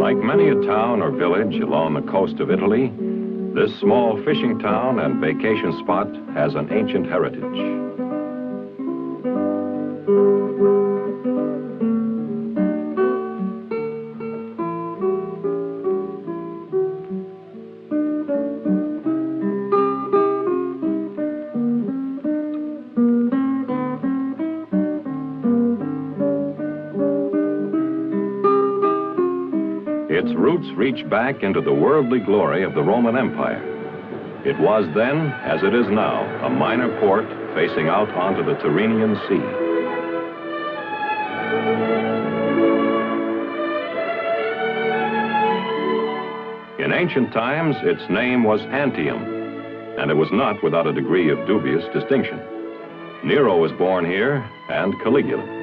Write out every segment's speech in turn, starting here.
Like many a town or village along the coast of Italy, this small fishing town and vacation spot has an ancient heritage. Its roots reach back into the worldly glory of the Roman Empire. It was then, as it is now, a minor port facing out onto the Tyrrhenian Sea. In ancient times, its name was Antium, and it was not without a degree of dubious distinction. Nero was born here, and Caligula.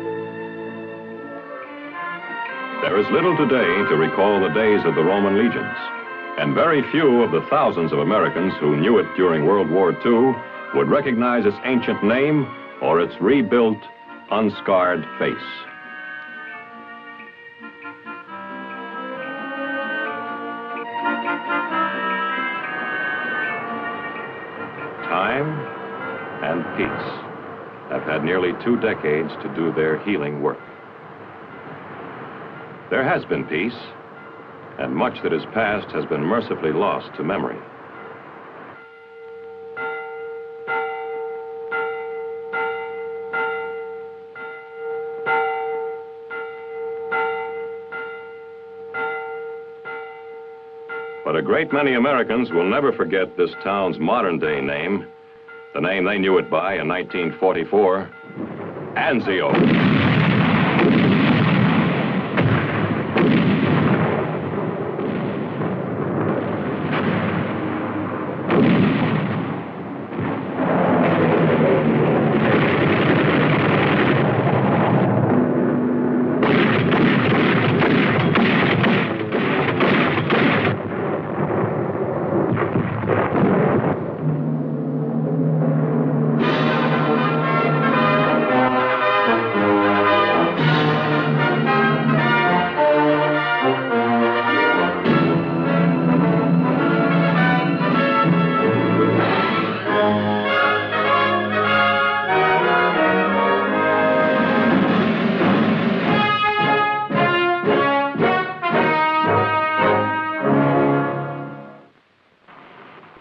There is little today to recall the days of the Roman legions, and very few of the thousands of Americans who knew it during World War II would recognize its ancient name or its rebuilt, unscarred face. Time and peace have had nearly 2 decades to do their healing work. There has been peace, and much that is past has been mercifully lost to memory. But a great many Americans will never forget this town's modern-day name, the name they knew it by in 1944, ANZIO.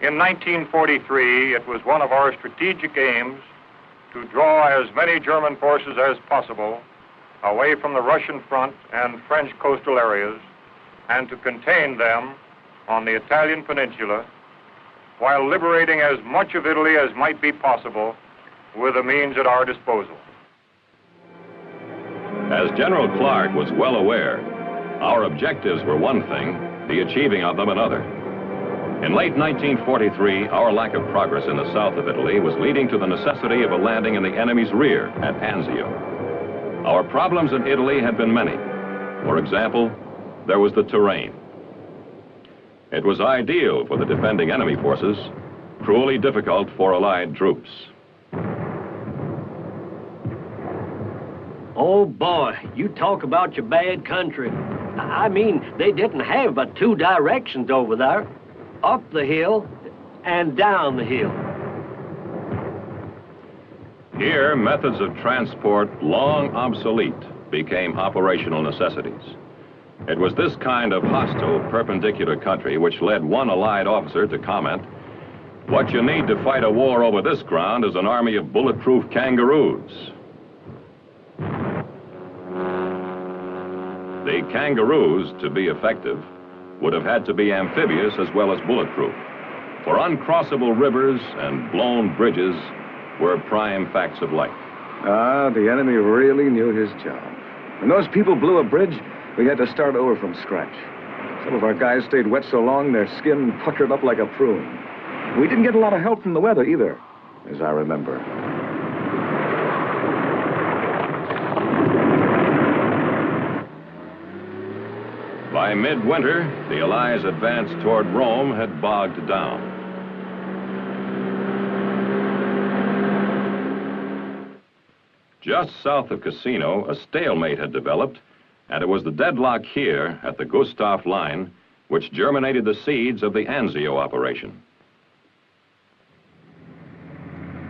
In 1943, it was one of our strategic aims to draw as many German forces as possible away from the Russian front and French coastal areas and to contain them on the Italian peninsula while liberating as much of Italy as might be possible with the means at our disposal. As General Clark was well aware, our objectives were one thing, the achieving of them another. In late 1943, our lack of progress in the south of Italy was leading to the necessity of a landing in the enemy's rear at ANZIO. Our problems in Italy had been many. For example, there was the terrain. It was ideal for the defending enemy forces, cruelly difficult for Allied troops. Oh boy, you talk about your bad country. I mean, they didn't have but 2 directions over there. Up the hill and down the hill. Here, methods of transport long obsolete became operational necessities. It was this kind of hostile, perpendicular country which led one Allied officer to comment, "What you need to fight a war over this ground is an army of bulletproof kangaroos." The kangaroos, to be effective, would have had to be amphibious as well as bulletproof, for uncrossable rivers and blown bridges were prime facts of life. The enemy really knew his job. When those people blew a bridge, we had to start over from scratch. Some of our guys stayed wet so long, their skin puckered up like a prune. We didn't get a lot of help from the weather either, as I remember. By midwinter, the Allies' advance toward Rome had bogged down. Just south of Cassino, a stalemate had developed And it was the deadlock here at the Gustav Line which germinated the seeds of the ANZIO operation.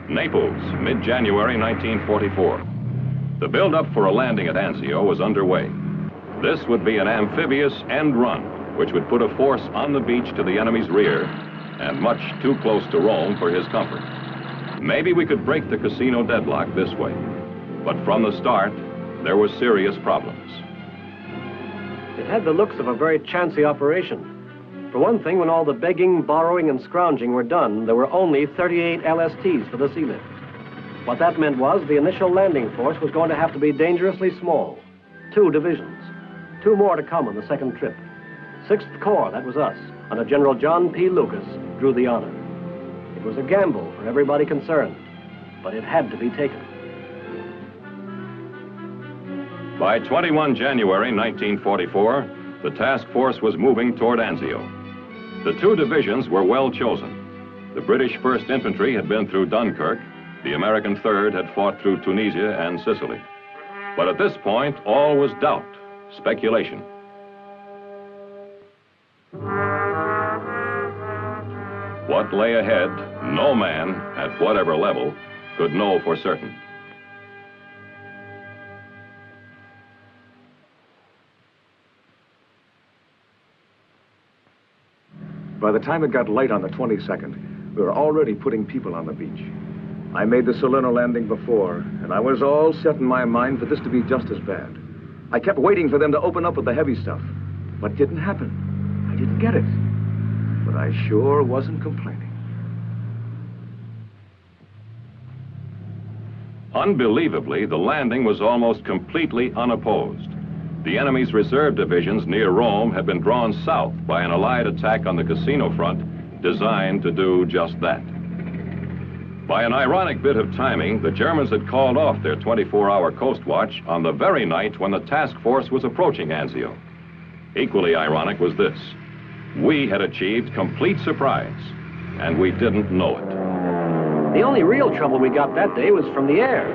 Naples, mid-January 1944. The build-up for a landing at ANZIO was underway. This would be an amphibious end run, which would put a force on the beach to the enemy's rear and much too close to Rome for his comfort. Maybe we could break the casino deadlock this way. But from the start, there were serious problems. It had the looks of a very chancy operation. For one thing, when all the begging, borrowing, and scrounging were done, there were only 38 LSTs for the sea lift. What that meant was the initial landing force was going to have to be dangerously small. 2 divisions. 2 more to come on the second trip. 6th Corps, that was us, under General John P. Lucas, drew the honor. It was a gamble for everybody concerned, but it had to be taken. By 21 January 1944, the task force was moving toward ANZIO. The 2 divisions were well chosen. The British 1st Infantry had been through Dunkirk. The American 3rd had fought through Tunisia and Sicily. But at this point, all was doubt, speculation. What lay ahead, no man, at whatever level, could know for certain. By the time it got light on the 22nd, we were already putting people on the beach. I made the Salerno landing before, and I was all set in my mind for this to be just as bad. I kept waiting for them to open up with the heavy stuff, but it didn't happen. I didn't get it. But I sure wasn't complaining. Unbelievably, the landing was almost completely unopposed. The enemy's reserve divisions near Rome had been drawn south by an Allied attack on the casino front, designed to do just that. By an ironic bit of timing, the Germans had called off their 24-hour coast watch on the very night when the task force was approaching ANZIO. Equally ironic was this: we had achieved complete surprise, and we didn't know it. The only real trouble we got that day was from the air.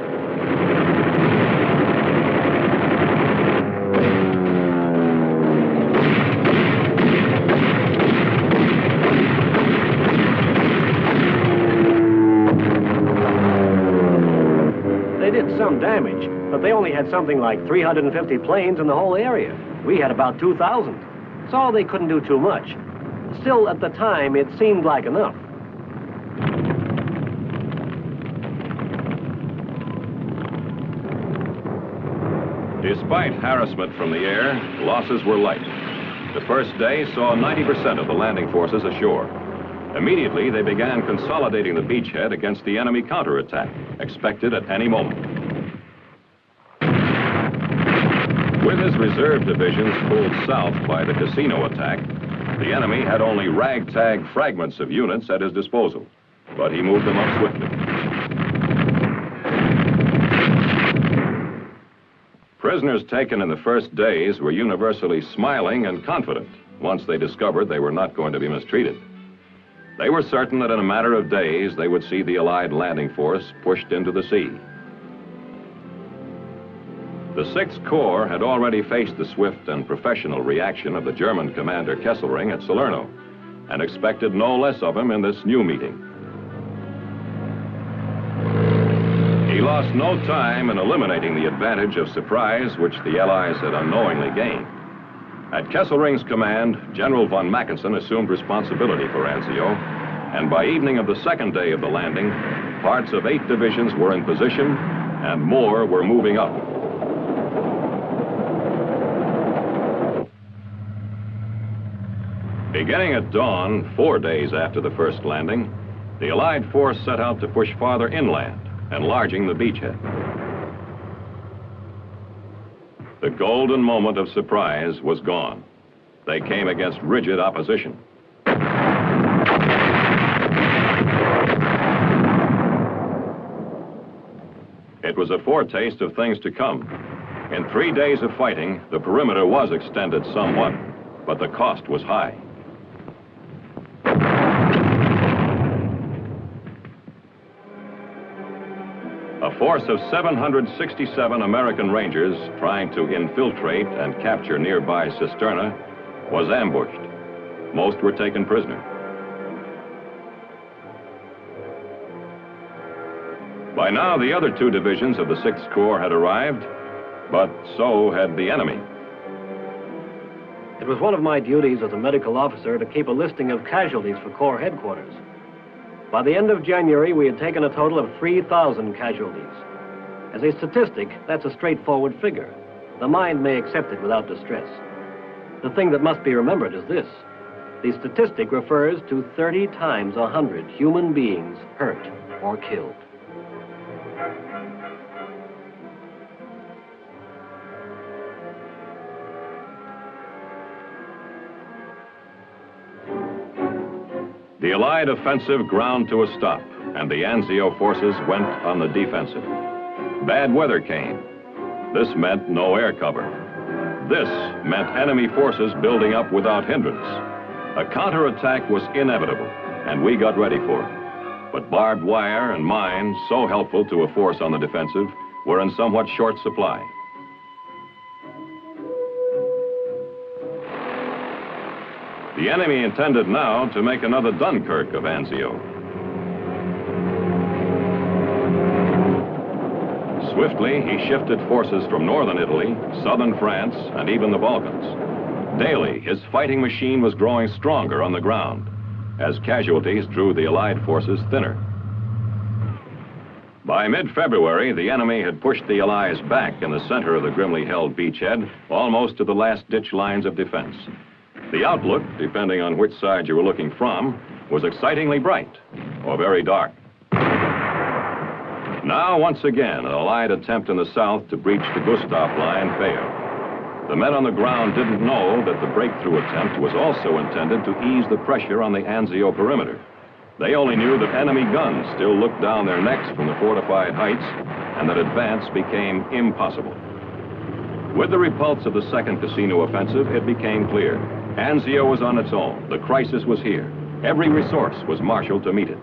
Some damage, but they only had something like 350 planes in the whole area. We had about 2,000, so they couldn't do too much. Still, at the time, it seemed like enough. Despite harassment from the air, losses were light. The first day saw 90% of the landing forces ashore. Immediately, they began consolidating the beachhead against the enemy counterattack, expected at any moment. With his reserve divisions pulled south by the casino attack, the enemy had only ragtag fragments of units at his disposal, but he moved them up swiftly. Prisoners taken in the first days were universally smiling and confident once they discovered they were not going to be mistreated. They were certain that in a matter of days they would see the Allied landing force pushed into the sea. The 6th Corps had already faced the swift and professional reaction of the German commander Kesselring at Salerno, and expected no less of him in this new meeting. He lost no time in eliminating the advantage of surprise which the Allies had unknowingly gained. At Kesselring's command, General von Mackensen assumed responsibility for ANZIO, and by evening of the 2nd day of the landing, parts of 8 divisions were in position, and more were moving up. Beginning at dawn, 4 days after the first landing, the Allied force set out to push farther inland, enlarging the beachhead. The golden moment of surprise was gone. They came against rigid opposition. It was a foretaste of things to come. In 3 days of fighting, the perimeter was extended somewhat, but the cost was high. A force of 767 American Rangers trying to infiltrate and capture nearby Cisterna was ambushed. Most were taken prisoner. By now, the other two divisions of the 6th Corps had arrived, but so had the enemy. It was one of my duties as a medical officer to keep a listing of casualties for Corps headquarters. By the end of January, we had taken a total of 3,000 casualties. As a statistic, that's a straightforward figure. The mind may accept it without distress. The thing that must be remembered is this. The statistic refers to 30 times 100 human beings hurt or killed. The Allied offensive ground to a stop, and the ANZIO forces went on the defensive. Bad weather came. This meant no air cover. This meant enemy forces building up without hindrance. A counterattack was inevitable, and we got ready for it. But barbed wire and mines, so helpful to a force on the defensive, were in somewhat short supply. The enemy intended now to make another Dunkirk of ANZIO. Swiftly, he shifted forces from northern Italy, southern France, and even the Balkans. Daily, his fighting machine was growing stronger on the ground, as casualties drew the Allied forces thinner. By mid-February, the enemy had pushed the Allies back in the center of the grimly held beachhead, almost to the last-ditch lines of defense. The outlook, depending on which side you were looking from, was excitingly bright or very dark. Now, once again, an Allied attempt in the south to breach the Gustav line failed. The men on the ground didn't know that the breakthrough attempt was also intended to ease the pressure on the ANZIO perimeter. They only knew that enemy guns still looked down their necks from the fortified heights and that advance became impossible. With the repulse of the second Cassino offensive, it became clear. ANZIO was on its own. The crisis was here. Every resource was marshaled to meet it.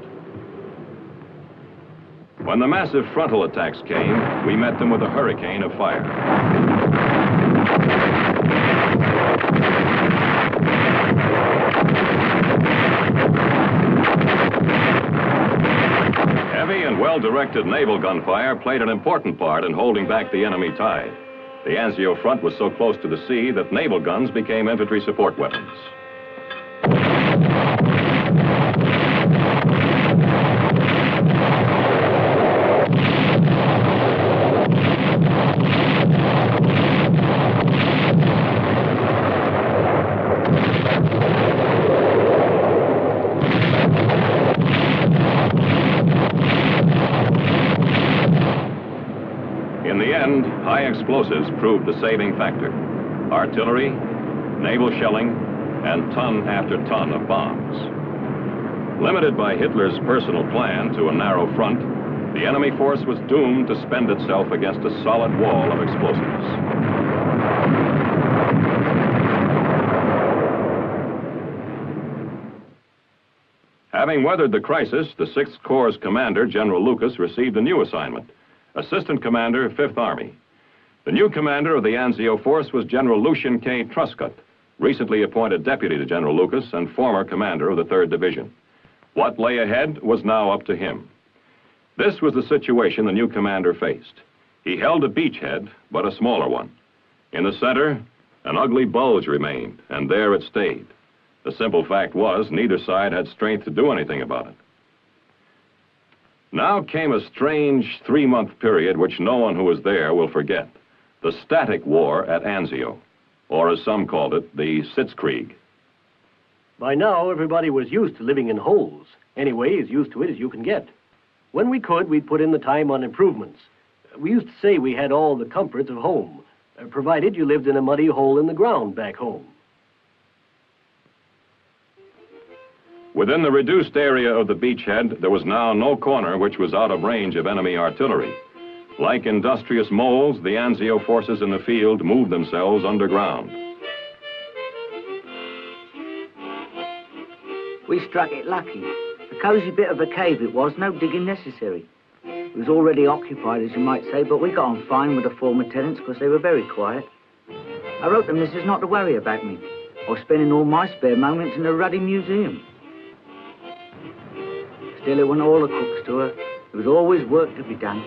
When the massive frontal attacks came, we met them with a hurricane of fire. Heavy and well-directed naval gunfire played an important part in holding back the enemy tide. The ANZIO front was so close to the sea that naval guns became infantry support weapons. In the end, high explosives proved the saving factor. Artillery, naval shelling, and ton after ton of bombs. Limited by Hitler's personal plan to a narrow front, the enemy force was doomed to spend itself against a solid wall of explosives. Having weathered the crisis, the 6th Corps' commander, General Lucas, received a new assignment. Assistant Commander, 5th Army. The new commander of the ANZIO force was General Lucian K. Truscott, recently appointed deputy to General Lucas and former commander of the 3rd Division. What lay ahead was now up to him. This was the situation the new commander faced. He held a beachhead, but a smaller one. In the center, an ugly bulge remained, and there it stayed. The simple fact was, neither side had strength to do anything about it. Now came a strange 3-month period which no one who was there will forget. The static war at ANZIO, or as some called it, the Sitzkrieg. By now, everybody was used to living in holes. Anyway, as used to it as you can get. When we could, we'd put in the time on improvements. We used to say we had all the comforts of home, provided you lived in a muddy hole in the ground back home. Within the reduced area of the beachhead, there was now no corner which was out of range of enemy artillery. Like industrious moles, the ANZIO forces in the field moved themselves underground. We struck it lucky. A cosy bit of a cave it was, no digging necessary. It was already occupied, as you might say, but we got on fine with the former tenants because they were very quiet. I wrote the missus not to worry about me. I was spending all my spare moments in the ruddy museum. Still, it wasn't all the cooks to her. There was always work to be done.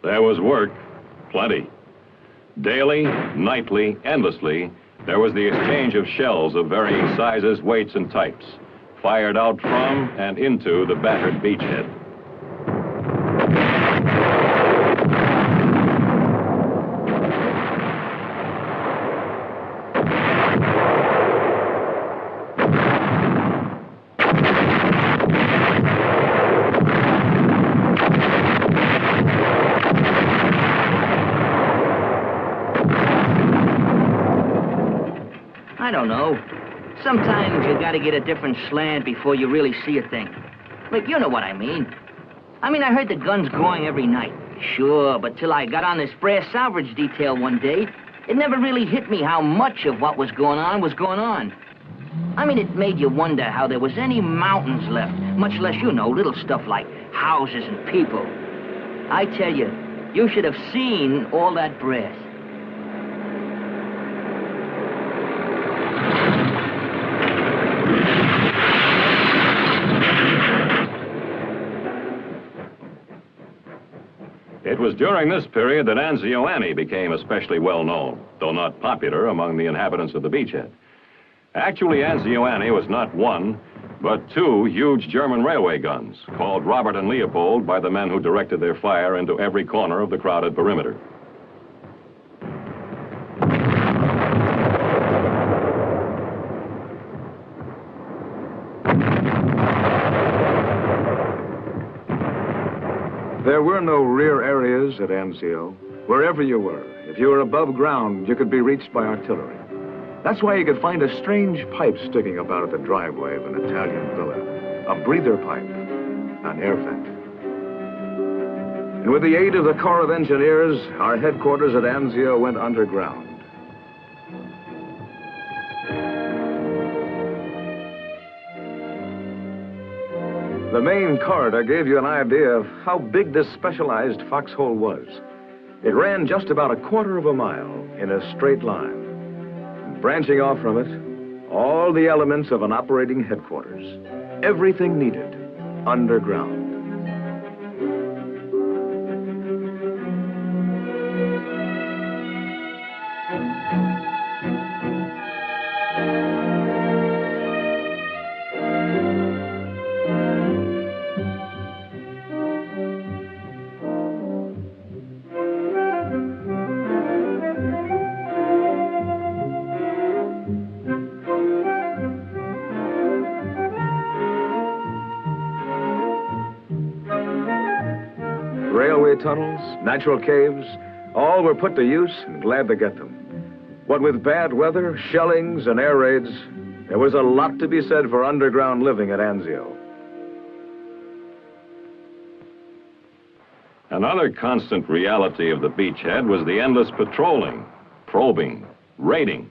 There was work, plenty. Daily, nightly, endlessly, there was the exchange of shells of varying sizes, weights, and types, fired out from and into the battered beachhead. I don't know. Sometimes you gotta get a different slant before you really see a thing. Like, you know what I mean. I heard the guns going every night. Sure, but till I got on this brass salvage detail one day, it never really hit me how much of what was going on was going on. It made you wonder how there was any mountains left, much less, little stuff like houses and people. I tell you, you should have seen all that brass. It was during this period that ANZIO Annie became especially well known, though not popular among the inhabitants of the beachhead. Actually, ANZIO Annie was not one, but two huge German railway guns, called Robert and Leopold by the men who directed their fire into every corner of the crowded perimeter. There were no rear areas at ANZIO. Wherever you were, if you were above ground, you could be reached by artillery. That's why you could find a strange pipe sticking about at the driveway of an Italian villa. A breather pipe, an air vent. And with the aid of the Corps of Engineers, our headquarters at ANZIO went underground. The main corridor gave you an idea of how big this specialized foxhole was. It ran just about a quarter of a mile in a straight line. And branching off from it, all the elements of an operating headquarters. Everything needed underground. Railway tunnels, natural caves, all were put to use and glad to get them. What with bad weather, shellings, and air raids, there was a lot to be said for underground living at ANZIO. Another constant reality of the beachhead was the endless patrolling, probing, raiding.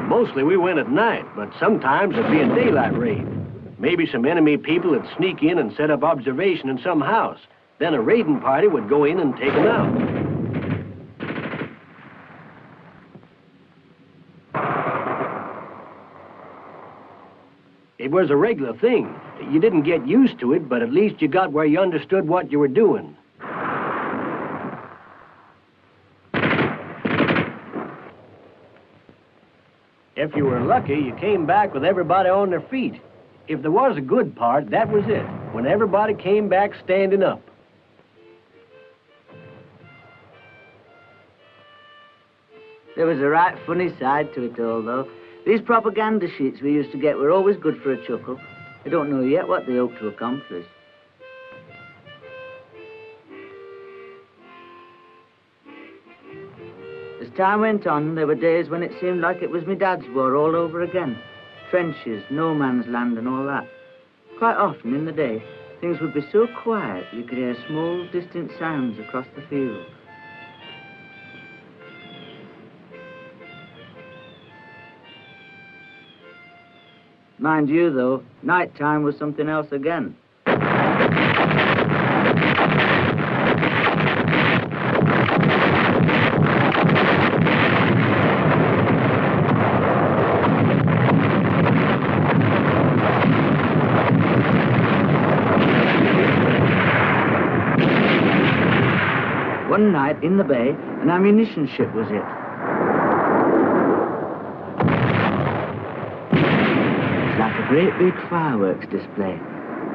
Mostly we went at night, but sometimes it'd be a daylight raid. Maybe some enemy people would sneak in and set up observation in some house. Then a raiding party would go in and take them out. It was a regular thing. You didn't get used to it, but at least you got where you understood what you were doing. If you were lucky, you came back with everybody on their feet. If there was a good part, that was it, when everybody came back standing up. There was a right funny side to it all, though. These propaganda sheets we used to get were always good for a chuckle. I don't know yet what they hope to accomplish. As time went on, there were days when it seemed like it was my dad's war all over again. Trenches, no man's land and all that. Quite often in the day, things would be so quiet you could hear small, distant sounds across the field. Mind you, though, nighttime was something else again. One night, in the bay, an ammunition ship was hit. It's like a great big fireworks display.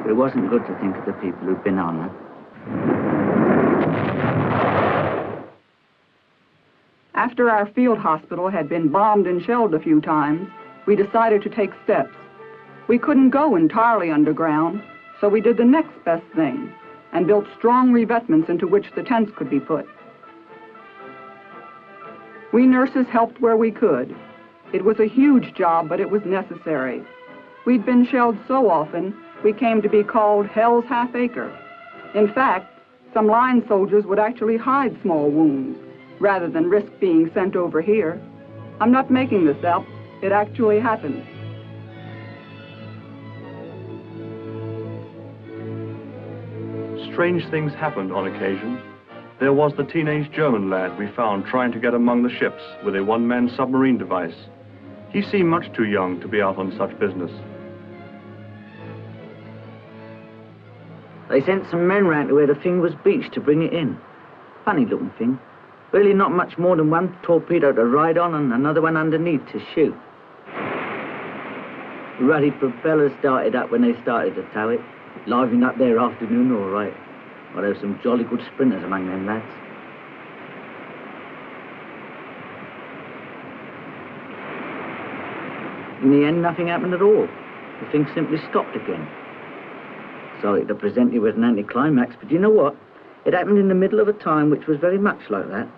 But it wasn't good to think of the people who'd been on it. After our field hospital had been bombed and shelled a few times, we decided to take steps. We couldn't go entirely underground, so we did the next best thing and built strong revetments into which the tents could be put. We nurses helped where we could. It was a huge job, but it was necessary. We'd been shelled so often, we came to be called Hell's Half Acre. In fact, some line soldiers would actually hide small wounds rather than risk being sent over here. I'm not making this up. It actually happened. Strange things happened on occasion. There was the teenage German lad we found trying to get among the ships with a one-man submarine device. He seemed much too young to be out on such business. They sent some men round to where the thing was beached to bring it in. Funny-looking thing. Really not much more than one torpedo to ride on and another one underneath to shoot. Ruddy propellers started up when they started to tow it. Livening up their afternoon, all right. Well, there were some jolly good sprinters among them lads. In the end, nothing happened at all. The thing simply stopped again. Sorry to present you with an anticlimax, but you know what? It happened in the middle of a time which was very much like that.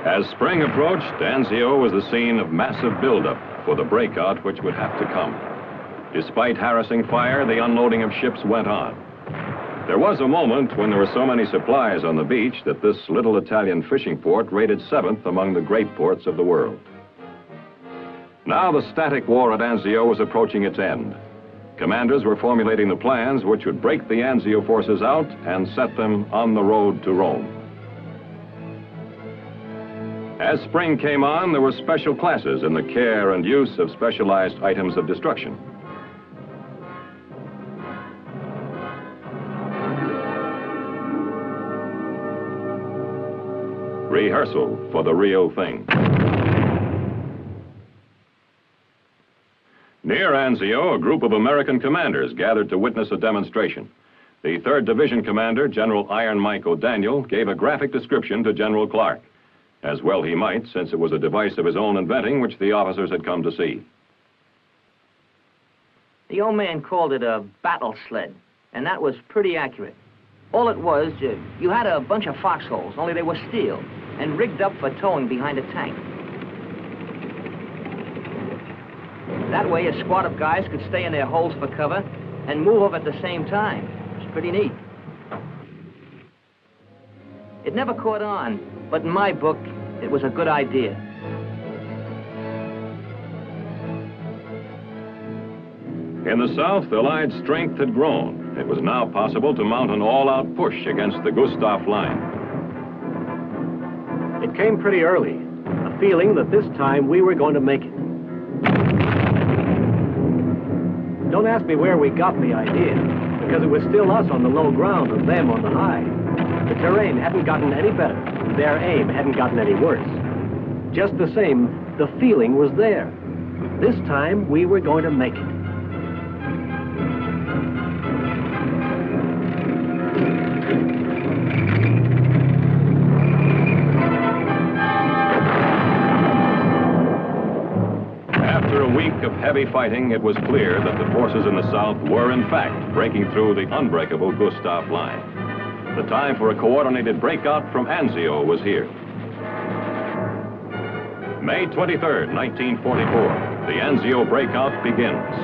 As spring approached, ANZIO was the scene of massive buildup for the breakout which would have to come. Despite harassing fire, the unloading of ships went on. There was a moment when there were so many supplies on the beach that this little Italian fishing port rated 7th among the great ports of the world. Now the static war at ANZIO was approaching its end. Commanders were formulating the plans which would break the ANZIO forces out and set them on the road to Rome. As spring came on, there were special classes in the care and use of specialized items of destruction. Rehearsal for the real thing. Near ANZIO, a group of American commanders gathered to witness a demonstration. The 3rd Division Commander, General Iron Mike O'Daniel, gave a graphic description to General Clark. As well he might, since it was a device of his own inventing which the officers had come to see. The old man called it a battle sled, and that was pretty accurate. All it was, you had a bunch of foxholes, only they were steel, and rigged up for towing behind a tank. That way, a squad of guys could stay in their holes for cover and move up at the same time. It was pretty neat. It never caught on, but in my book, it was a good idea. In the South, the Allied strength had grown. It was now possible to mount an all-out push against the Gustav line. It came pretty early, a feeling that this time we were going to make it. Don't ask me where we got the idea, because it was still us on the low ground and them on the high. The terrain hadn't gotten any better. Their aim hadn't gotten any worse. Just the same, the feeling was there. This time, we were going to make it. After a week of heavy fighting, it was clear that the forces in the South were, in fact, breaking through the unbreakable Gustav line. The time for a coordinated breakout from ANZIO was here. May 23rd, 1944, the ANZIO breakout begins.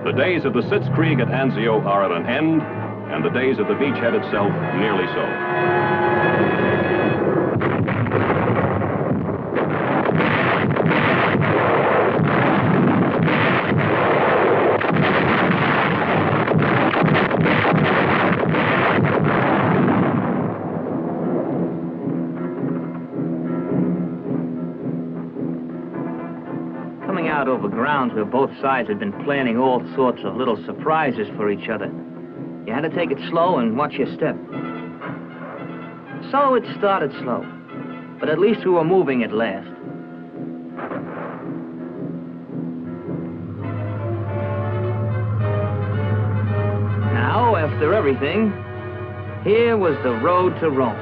The days of the Sitzkrieg at ANZIO are at an end, and the days of the beachhead itself nearly so. out over grounds where both sides had been planning all sorts of little surprises for each other. You had to take it slow and watch your step. So it started slow, but at least we were moving at last. Now, after everything, here was the road to Rome.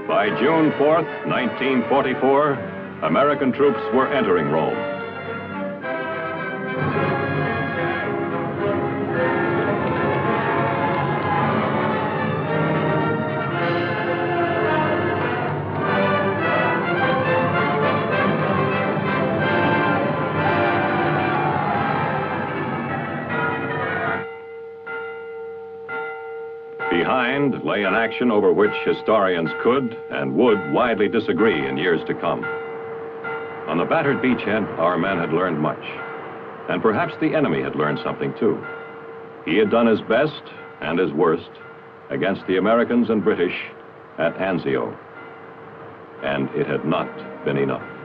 By June 4th, 1944, American troops were entering Rome. Behind lay an action over which historians could and would widely disagree in years to come. On the battered beachhead, our men had learned much. And perhaps the enemy had learned something too. He had done his best and his worst against the Americans and British at ANZIO. And it had not been enough.